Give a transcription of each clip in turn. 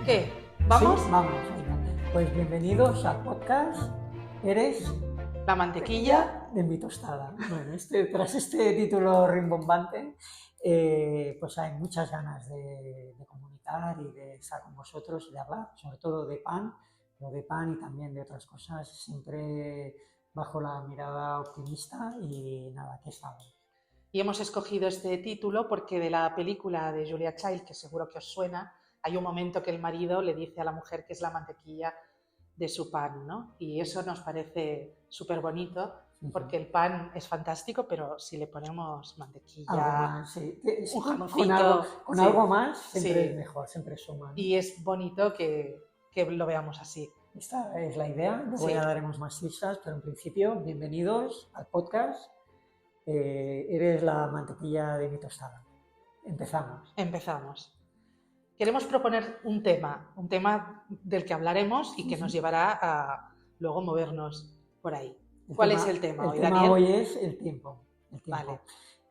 ¿Qué? Sí, ¿Vamos? vamos. Venga. Pues bienvenidos al podcast Eres La mantequilla. de mi tostada. Bueno, tras este título rimbombante, pues hay muchas ganas de comunicar y de estar con vosotros y de hablar, sobre todo de pan, pero de pan y también de otras cosas, siempre bajo la mirada optimista y nada, aquí estamos. Y hemos escogido este título porque de la película de Julia Child, que seguro que os suena, hay un momento que el marido le dice a la mujer que es la mantequilla de su pan, ¿no? Y eso nos parece súper bonito porque el pan es fantástico, pero si le ponemos Algo mantequilla, más, sí. un Con algo, jamoncito, con sí, algo más siempre es sí. mejor, siempre suma, ¿no? Y es bonito que lo veamos así. Esta es la idea, luego Sí, ya daremos más pistas, pero en principio, bienvenidos al podcast. Eres la mantequilla de mi tostada. Empezamos. empezamos. Queremos proponer un tema del que hablaremos y que nos llevará a luego movernos por ahí. ¿Cuál es el tema El hoy, tema Daniel? hoy es el tiempo. Vale.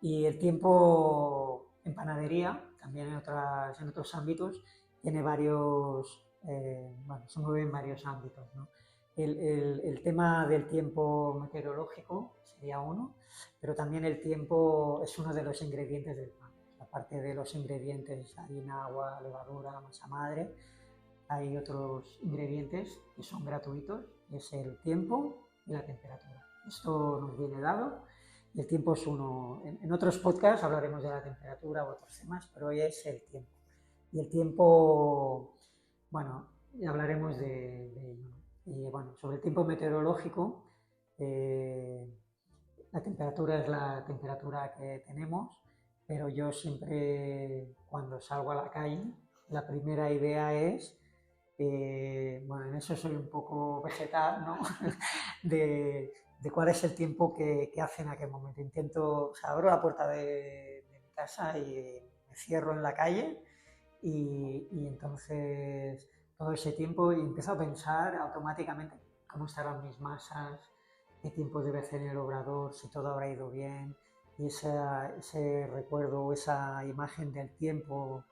Y el tiempo en panadería, también en otros ámbitos, tiene varios, bueno, se mueve en varios ámbitos, ¿no? El tema del tiempo meteorológico sería uno, pero también el tiempo es uno de los ingredientes del pan. Aparte de los ingredientes, harina, agua, levadura, masa madre, hay otros ingredientes que son gratuitos, que es el tiempo y la temperatura. Esto nos viene dado y el tiempo es uno. En otros podcasts hablaremos de la temperatura u otros temas, pero hoy es el tiempo. Y el tiempo, bueno, ya hablaremos de ello. Y bueno, sobre el tiempo meteorológico, la temperatura es la temperatura que tenemos, pero yo siempre cuando salgo a la calle, la primera idea es, bueno, en eso soy un poco vegetal, ¿no? de cuál es el tiempo que hace en aquel momento. Intento, o sea, abro la puerta de mi casa y me cierro en la calle y entonces todo ese tiempo y empiezo a pensar automáticamente cómo estarán mis masas, qué tiempo debe hacer el obrador, si todo habrá ido bien, y ese recuerdo, esa imagen del tiempo,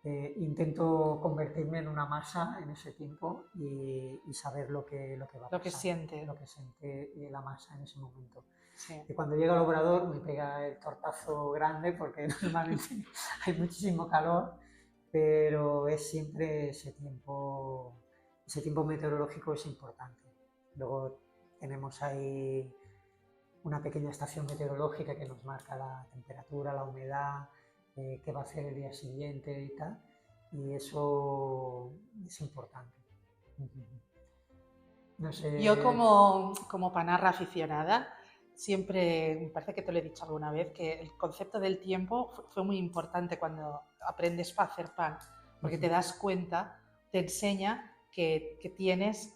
intento convertirme en una masa en ese tiempo y saber lo que va a Lo que pasar, siente. lo que siente la masa en ese momento. Sí. Y cuando llega el obrador me pega el tortazo grande porque normalmente hay muchísimo calor, pero es siempre ese tiempo meteorológico es importante. Luego tenemos ahí una pequeña estación meteorológica que nos marca la temperatura, la humedad, qué va a hacer el día siguiente y tal, y eso es importante. No sé. Yo como panarra aficionada, siempre, me parece que te lo he dicho alguna vez, que el concepto del tiempo fue muy importante cuando aprendes a hacer pan, porque te das cuenta, te enseña que tienes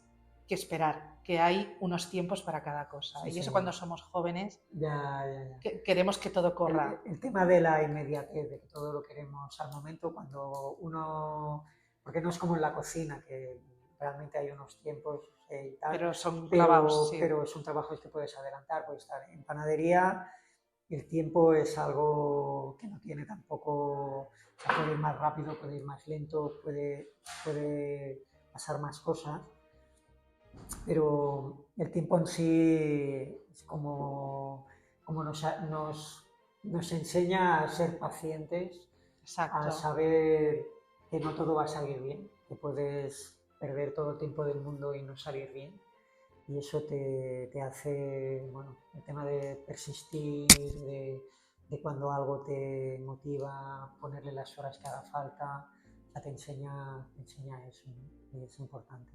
que esperar, que hay unos tiempos para cada cosa. Sí, y sí. eso cuando somos jóvenes Ya. queremos que todo corra. El tema de la inmediatez, de que todo lo queremos al momento, cuando uno, porque no es como en la cocina, que realmente hay unos tiempos y tal, Pero son clavados, sí. pero son trabajos que puedes adelantar, puedes estar en panadería. El tiempo es algo que no tiene tampoco, o sea, puede ir más rápido, puede ir más lento, puede pasar más cosas, pero el tiempo en sí es como nos enseña a ser pacientes, Exacto. a saber que no todo va a salir bien, que puedes perder todo el tiempo del mundo y no salir bien. Y eso te hace, bueno, el tema de persistir, de cuando algo te motiva, ponerle las horas que haga falta, o sea, te enseña eso, ¿no? Y es importante.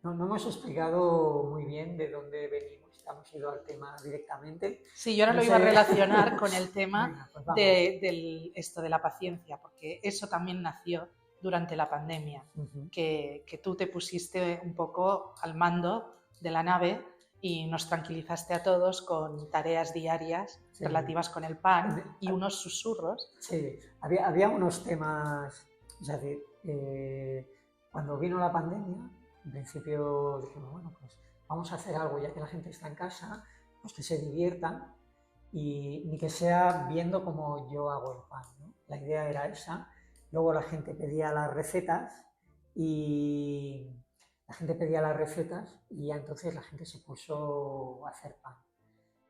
No hemos explicado muy bien de dónde venimos, hemos ido al tema directamente. Sí, yo ahora No lo sé. iba a relacionar con el tema Venga, pues vamos. esto de la paciencia, porque eso también nació durante la pandemia, que tú te pusiste un poco al mando de la nave y nos tranquilizaste a todos con tareas diarias relativas con el pan y unos susurros. Sí, había unos temas, es decir, cuando vino la pandemia, en principio dijimos, bueno, pues vamos a hacer algo, ya que la gente está en casa, pues que se diviertan y ni que sea viendo cómo yo hago el pan, ¿no? La idea era esa. Luego la gente pedía las recetas y la gente pedía las recetas y ya entonces la gente se puso a hacer pan.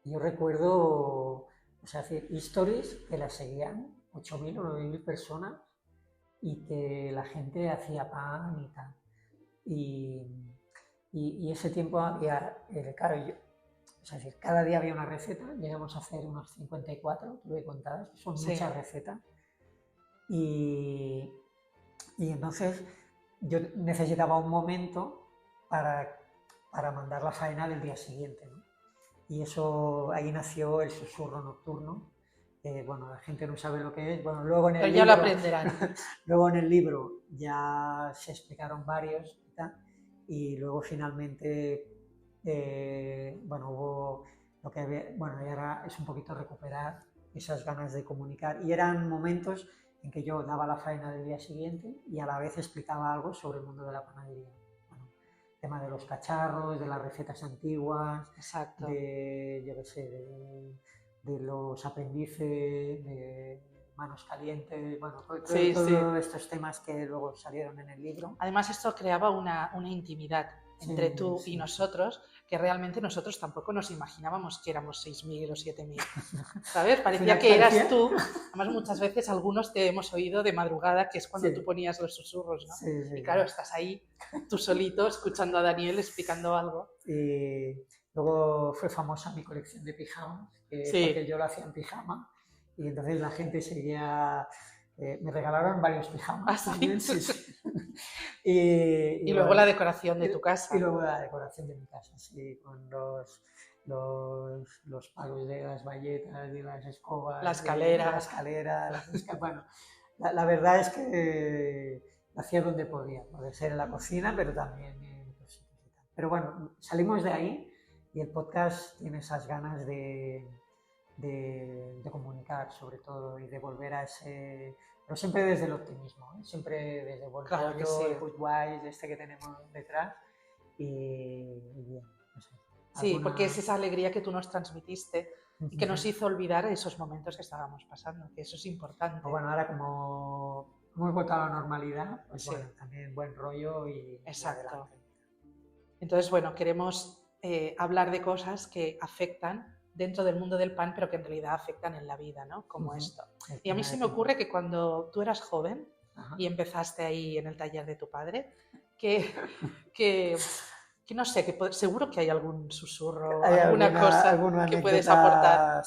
Y yo recuerdo, o sea, hacer stories que las seguían 8.000 o 9.000 personas y que la gente hacía pan y tal. Y, y ese tiempo había, claro, yo, o sea, cada día había una receta, llegamos a hacer unos 54, tuve contadas, son muchas recetas. Y entonces yo necesitaba un momento para mandar la faena del día siguiente, ¿no? Y eso, ahí nació el susurro nocturno. Bueno, la gente no sabe lo que es. Bueno, luego en el Pero libro, ya lo aprenderán. luego en el libro ya se explicaron varios y tal. Y luego finalmente, bueno, hubo lo que había, bueno, y ahora es un poquito recuperar esas ganas de comunicar. Y eran momentos en que yo daba la faena del día siguiente y a la vez explicaba algo sobre el mundo de la panadería. Bueno, el tema de los cacharros, de las recetas antiguas, Exacto. de, yo qué sé, de los aprendices, de manos calientes, bueno, todos estos temas que luego salieron en el libro. Además, esto creaba una intimidad entre tú y nosotros, que realmente nosotros tampoco nos imaginábamos que éramos 6.000 o 7.000, ¿sabes? Parecía que eras tú. Además, muchas veces algunos te hemos oído de madrugada, que es cuando tú ponías los susurros, ¿no? Y claro, estás ahí tú solito escuchando a Daniel explicando algo. Y luego fue famosa mi colección de pijamas, porque yo lo hacía en pijama, y entonces la gente seguía... me regalaron varios pijamas también, sí. Y luego la decoración de tu casa. Y luego la decoración de mi casa, sí, con los palos de las bayetas, de las escobas, la escalera. Bueno, la verdad es que hacía donde podía, puede ser en la cocina, pero también en otros sitios y tal. Pero bueno, salimos de ahí y el podcast tiene esas ganas de comunicar sobre todo y de volver a ese... Pero siempre desde el optimismo, ¿eh? Siempre desde el buen rollo, el good vibes este que tenemos detrás y bien, no sé. Sí, porque es esa alegría que tú nos transmitiste y que nos hizo olvidar esos momentos que estábamos pasando, que eso es importante. Bueno, ahora como hemos vuelto a la normalidad, pues bueno, también buen rollo y exacto. Y entonces, bueno, queremos hablar de cosas que afectan dentro del mundo del pan, pero que en realidad afectan en la vida, ¿no? Como esto. Y a mí se me ocurre que cuando tú eras joven y empezaste ahí en el taller de tu padre, que no sé, que seguro que hay algún susurro, alguna cosa que puedes aportar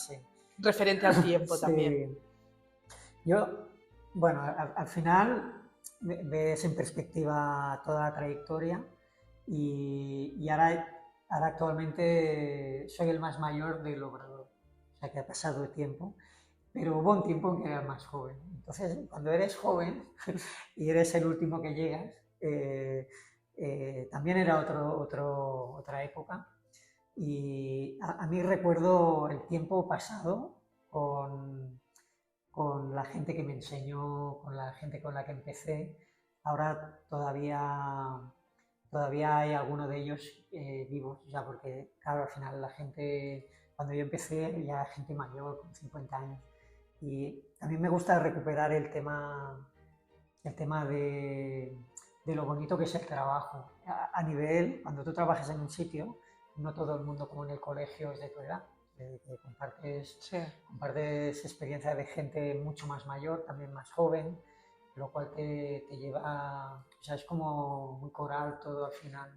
referente al tiempo también. Yo, bueno, al final ves en perspectiva toda la trayectoria y ahora actualmente soy el más mayor del obrador, o sea que ha pasado el tiempo, pero hubo un tiempo en que era más joven. Entonces, cuando eres joven y eres el último que llegas, también era otra época. Y a mí recuerdo el tiempo pasado con la gente que me enseñó, con la gente con la que empecé. Ahora todavía hay algunos de ellos vivos, ya porque, claro, al final la gente, cuando yo empecé, ya gente mayor, con 50 años. Y también me gusta recuperar el tema de lo bonito que es el trabajo. A nivel, cuando tú trabajas en un sitio, no todo el mundo como en el colegio es de tu edad. Que compartes experiencia de gente mucho más mayor, también más joven, lo cual te lleva, o sea, es como muy coral todo al final.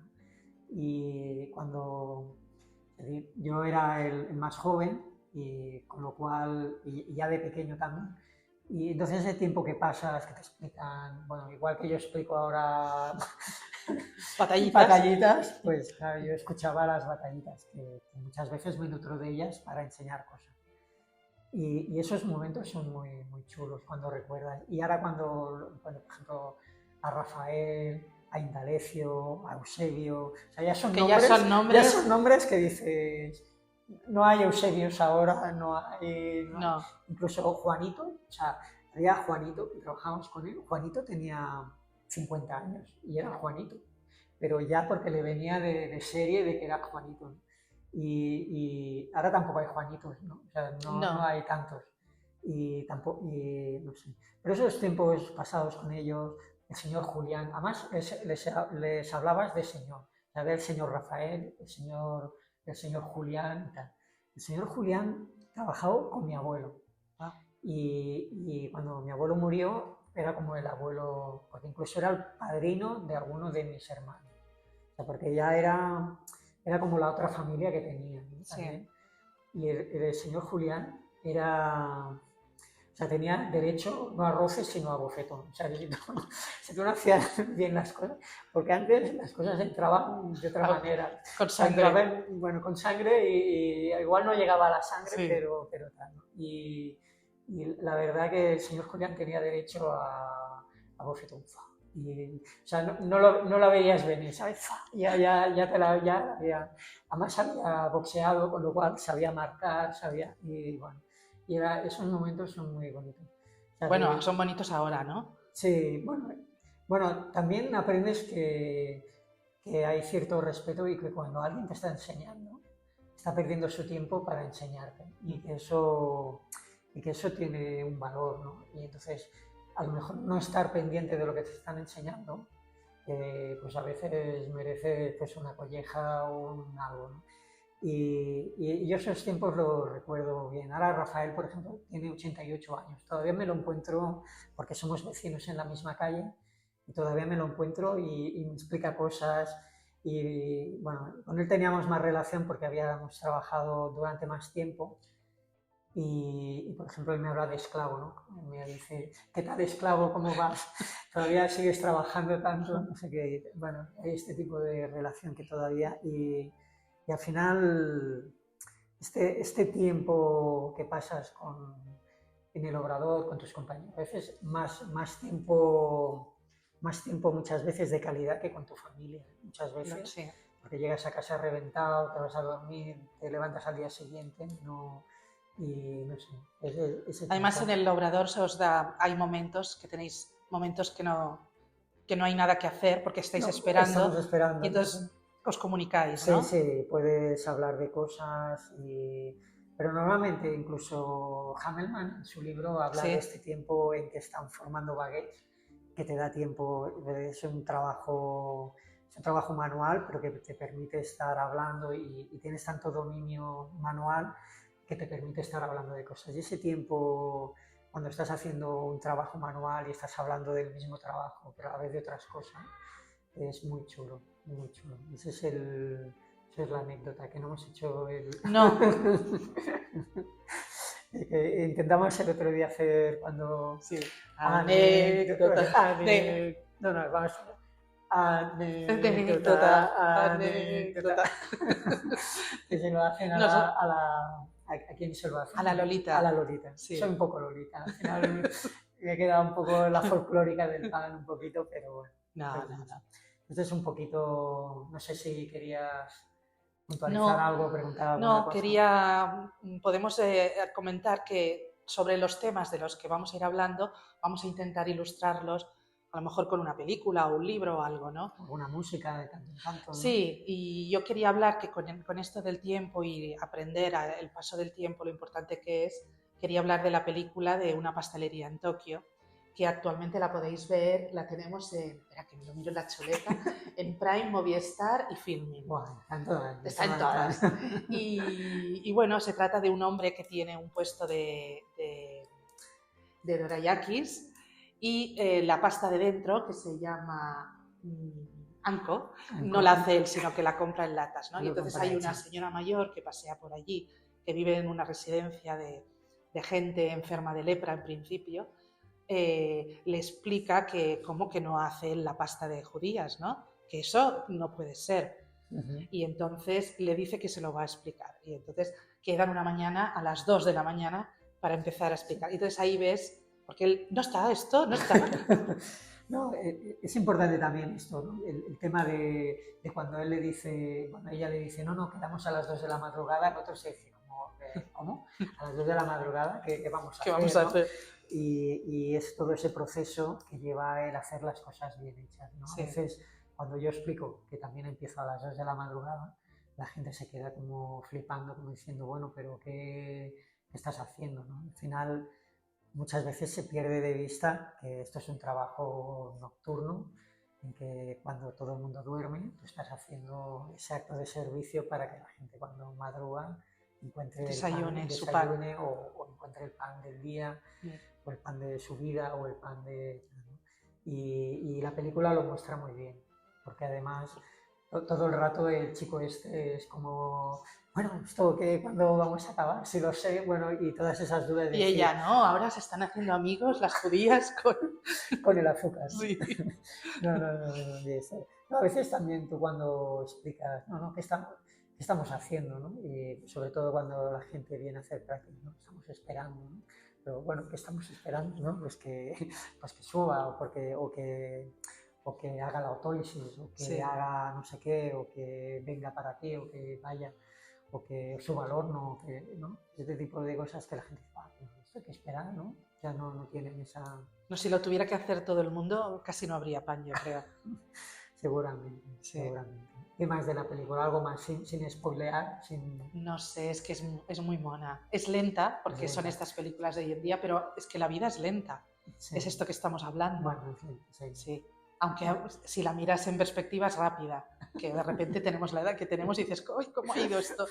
Y cuando yo era el más joven, y con lo cual, y ya de pequeño también, y entonces ese tiempo que pasas, que te explican, bueno, igual que yo explico ahora batallitas, pues claro, yo escuchaba las batallitas, que muchas veces me nutro de ellas para enseñar cosas. Y esos momentos son muy, muy chulos cuando recuerdas. Y ahora cuando, por ejemplo, a Rafael, a Indalecio, a Eusebio, o sea, ya son nombres que dices, no hay Eusebios ahora, no hay... Incluso Juanito, o sea, había Juanito, que trabajamos con él, Juanito tenía 50 años y era Juanito, pero ya porque le venía de serie de que era Juanito, ¿no? Y ahora tampoco hay Juanitos, ¿no? O sea, no hay tantos. Y tampoco, no sé. Pero esos tiempos pasados con ellos, el señor Julián, además les hablabas de señor, ¿sabes? El señor Rafael, el señor Julián y tal. El señor Julián trabajó con mi abuelo y cuando mi abuelo murió era como el abuelo, porque incluso era el padrino de algunos de mis hermanos, o sea, porque ya era como la otra familia que tenía, ¿no? También. Y el señor Julián era, o sea, tenía derecho no a roces, sino a bofetón. O sea, si tú no hacías bien las cosas, porque antes las cosas entraban de otra manera. Con sangre. Entraban, bueno, con sangre y igual no llegaba a la sangre, Sí. pero tal, ¿no? Y la verdad que el señor Julián tenía derecho a bofetón. Y, o sea, no la veías venir, ¿sabes? Ya te la ya, además había boxeado, con lo cual sabía marcar, y bueno, y esos momentos son muy bonitos. O sea, bueno, son bonitos ahora, ¿no? Sí, bueno, también aprendes que hay cierto respeto y que cuando alguien te está enseñando, está perdiendo su tiempo para enseñarte y que eso tiene un valor, ¿no? Y entonces, a lo mejor no estar pendiente de lo que te están enseñando, pues a veces merece pues una colleja o un algo, ¿no? Y yo esos tiempos los recuerdo bien. Ahora Rafael, por ejemplo, tiene 88 años. Todavía me lo encuentro, porque somos vecinos en la misma calle, y todavía me lo encuentro y me explica cosas. Y bueno, con él teníamos más relación porque habíamos trabajado durante más tiempo. Y, por ejemplo, él me habla de esclavo, ¿no? Me dice, ¿qué tal esclavo? ¿Cómo vas? ¿Todavía sigues trabajando tanto? No sé qué. Bueno, hay este tipo de relación que todavía... Y al final, este tiempo que pasas en el obrador con tus compañeros, a veces más tiempo muchas veces de calidad que con tu familia, muchas veces, Sí. porque llegas a casa reventado, te vas a dormir, te levantas al día siguiente, no, y no sé. Además, en el obrador hay momentos que tenéis momentos que no hay nada que hacer porque estáis esperando. Estamos esperando. Y entonces os comunicáis, sí, ¿no? Sí, puedes hablar de cosas, pero normalmente incluso Hamelman en su libro habla de este tiempo en que están formando baguettes, que te da tiempo, es un trabajo manual, pero que te permite estar hablando y tienes tanto dominio manual que te permite estar hablando de cosas. Y ese tiempo, cuando estás haciendo un trabajo manual y estás hablando del mismo trabajo, pero a la vez de otras cosas, es muy chulo, muy chulo. Esa es la anécdota, que no hemos hecho el... No. Intentamos el otro día hacer cuando... Sí. Anécdota. No, vamos a... Anécdota. Que se lo hacen ¿a quién se lo hacen? A la Lolita. A la Lolita. Sí. Soy un poco Lolita. Al final me he quedado un poco la folclórica del pan, un poquito, pero bueno. No. Esto es un poquito, no sé si querías puntualizar algo, preguntar alguna cosa. Podemos comentar que sobre los temas de los que vamos a ir hablando, vamos a intentar ilustrarlos a lo mejor con una película o un libro o algo, ¿no? Alguna música de tanto en tanto, ¿no? Sí, y yo quería hablar que con esto del tiempo y aprender el paso del tiempo, lo importante que es, quería hablar de la película de Una pastelería en Tokio, que actualmente la podéis ver, la tenemos espera que me lo miro en la chuleta, en Prime, Movistar y Filmin. Bueno, está en todas. Y bueno, se trata de un hombre que tiene un puesto de dorayakis y la pasta de dentro, que se llama Anko, no la hace él, sino que la compra en latas, ¿no? Y entonces hay una señora mayor que pasea por allí, que vive en una residencia de gente enferma de lepra en principio, le explica que cómo que no hace él la pasta de judías, ¿no? Que eso no puede ser. Y entonces le dice que se lo va a explicar. Y entonces quedan una mañana a las 2 de la mañana para empezar a explicar. Y entonces ahí ves, porque él, no está esto, no está. No, es importante también esto, ¿no? El tema de cuando él le dice, cuando ella le dice, no, quedamos a las 2 de la madrugada, nosotros se dice, ¿cómo? A las 2 de la madrugada, ¿qué vamos a hacer? Vamos a hacer? Y es todo ese proceso que lleva a él a hacer las cosas bien hechas, ¿no? Sí. A veces, cuando yo explico que también empiezo a las 2 de la madrugada, la gente se queda como flipando, como diciendo, bueno, pero ¿qué estás haciendo? ¿No? Al final, muchas veces se pierde de vista que esto es un trabajo nocturno, en que cuando todo el mundo duerme, tú estás haciendo ese acto de servicio para que la gente cuando madruga encuentre Desayune su desayune o encuentre el pan del día, o el pan de su vida, o el pan de... Y la película lo muestra muy bien, porque además todo el rato el chico este es como, bueno, ¿esto qué? ¿Cuándo vamos a acabar? Si lo sé, bueno, y todas esas dudas de Y ella, no, ahora se están haciendo amigos las judías con el azúcar. Sí. No, a veces también tú cuando explicas, ¿qué estamos haciendo? ¿No? Y sobre todo cuando la gente viene a hacer prácticas, ¿no? Estamos esperando, ¿no? Pero bueno, ¿qué estamos esperando? ¿No? Pues que suba o que haga la autólisis, o que haga no sé qué, o que venga para aquí, o que vaya, o que suba al horno, ¿no? Este tipo de cosas que la gente dice, pues esto hay que esperar, ¿no? Ya no tienen esa... No, si lo tuviera que hacer todo el mundo, casi no habría pan, yo creo. Seguramente. ¿Qué más de la película? ¿Algo más sin spoilear? No sé, es que es muy mona. Es lenta, porque son estas películas de hoy en día, pero es que la vida es lenta. Sí. Es esto que estamos hablando. Bueno, sí. Aunque si la miras en perspectiva es rápida, que de repente tenemos la edad que tenemos y dices, ¡ay, cómo ha ido esto!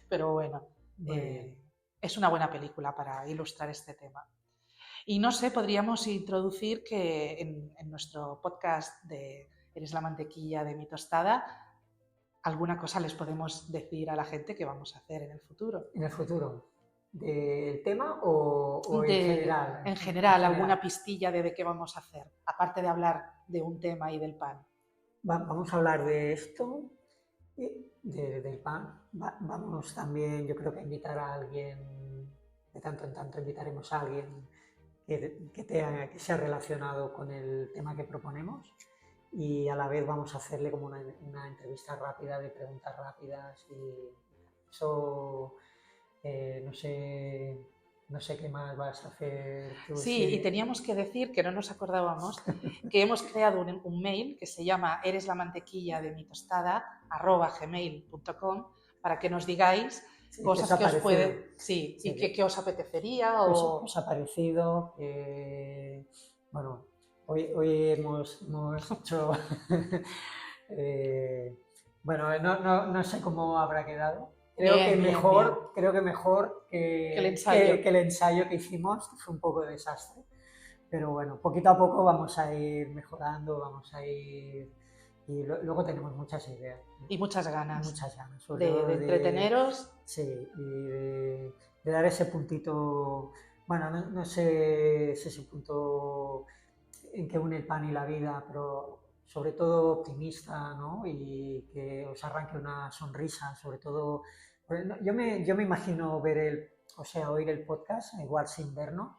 Pero bueno, es una buena película para ilustrar este tema. Y no sé, podríamos introducir que en nuestro podcast de Eres la mantequilla de mi tostada, alguna cosa les podemos decir a la gente que vamos a hacer en el futuro. ¿En el futuro? ¿Del tema o en general? En general, alguna pistilla de qué vamos a hacer, aparte de hablar de un tema y del pan. Vamos a hablar de esto, del pan. Vamos también, yo creo que a invitar a alguien, de tanto en tanto invitaremos a alguien que sea relacionado con el tema que proponemos, y a la vez vamos a hacerle como una entrevista rápida de preguntas rápidas, y eso no sé qué más vas a hacer tú. Sí, y teníamos que decir, que no nos acordábamos, que hemos creado un mail que se llama ereslamantequilla-de-mi-tostada@gmail.com, para que nos digáis cosas que os pueden... Sí, y qué os apetecería o... ¿Qué os ha parecido? Bueno, hoy hemos hecho... bueno, no sé cómo habrá quedado. Creo que mejor que el ensayo que hicimos, que fue un poco de desastre. Pero bueno, poquito a poco vamos a ir mejorando, vamos a ir... Y luego tenemos muchas ideas. Y muchas ganas. Muchas ganas. De entreteneros. Sí, y de dar ese puntito... Bueno, no sé si ese punto en que une el pan y la vida, pero sobre todo optimista, ¿no? Y que os arranque una sonrisa, sobre todo... Yo me imagino oír el podcast, igual sin vernos,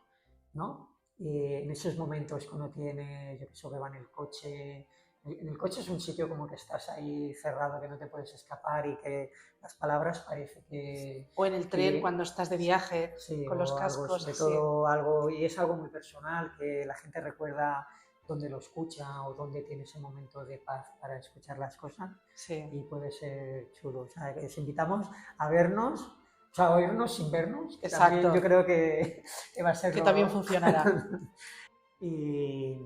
¿no? Y en esos momentos que uno tiene, yo que sé, que va en el coche... En el coche es un sitio como que estás ahí cerrado, que no te puedes escapar y que las palabras parece que... O en el tren cuando estás de viaje, sí, con los cascos. Sobre todo algo, y es algo muy personal, que la gente recuerda dónde lo escucha o dónde tiene ese momento de paz para escuchar las cosas. Sí. Y puede ser chulo. O sea, que os invitamos a vernos, o sea, a oírnos sin vernos. Que exacto. También, yo creo que va a ser... Que también funcionará. Y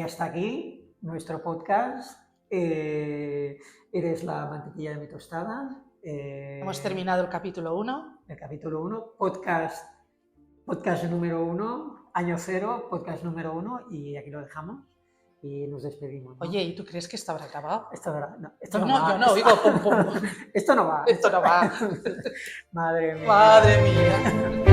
hasta aquí nuestro podcast. Eres la mantequilla de mi tostada. Hemos terminado el capítulo 1. El capítulo 1, podcast número 1, año 0, podcast número 1, y aquí lo dejamos y nos despedimos, ¿no? Oye, ¿y tú crees que esto habrá acabado? Esto no va. Yo no, digo pum, pum. Esto no va. Esto no va. Madre mía. Madre mía.